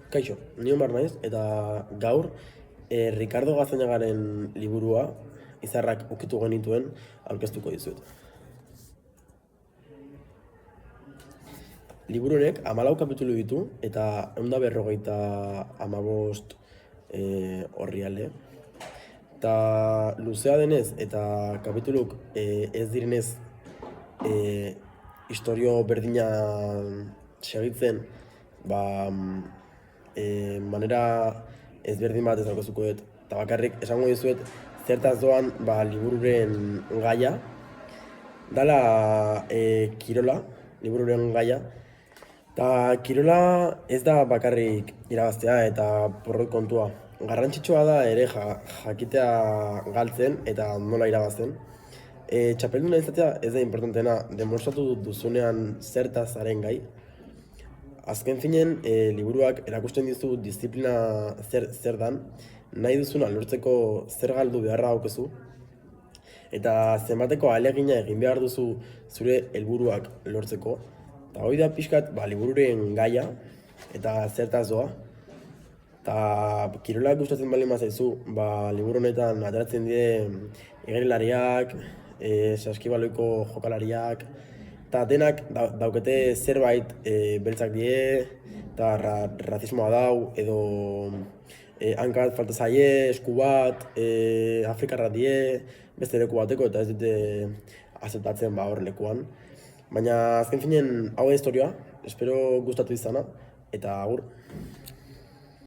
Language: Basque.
Kaixo, ni Omar naiz, eta gaur Ricardo Gaztañagaren liburua, izarrak ukitu genituen, aurkeztuko dizuet. Liburu honek 14 kapitulu ditu, eta 155 orrialde. Eta luzea denez, eta kapituluk ez direnez istorio berdina segitzen, manera ezberdin bat ez daukazuko dut. Eta bakarrik esango dizuet zertaz doan libururen gaia. Dala kirola, libururen gaia. Eta kirola ez da bakarrik irabaztea eta porrot kontua. Garrantzitsua da ere jakitea galtzen eta nola irabazten. Txapelduna izatea ez da importantena, demostratu duzunean zertaz zaren gai. Azken finen, liburuak erakusten dizu disiplina zer dan, nahi duzuna lortzeko zer galdu beharra daukezu, eta zenbateko ahalegina egin behar duzu zure helburuak lortzeko. Eta hori da pixkat libururen gaia eta zertaz doa. Eta kirolak gustatzen baldin bazaizu, liburu honetan ateratzen die igerilariak, saskibaloiko jokalariak, eta denak daukete zerbait beltzak die, eta razismoa dau, edo hankat falta zaie, esku bat, afrikarra die, beste leku bateko, eta ez dute azeptatzen hor lekuan. Baina azken finen hau da historia, espero gustatu izana, eta agur.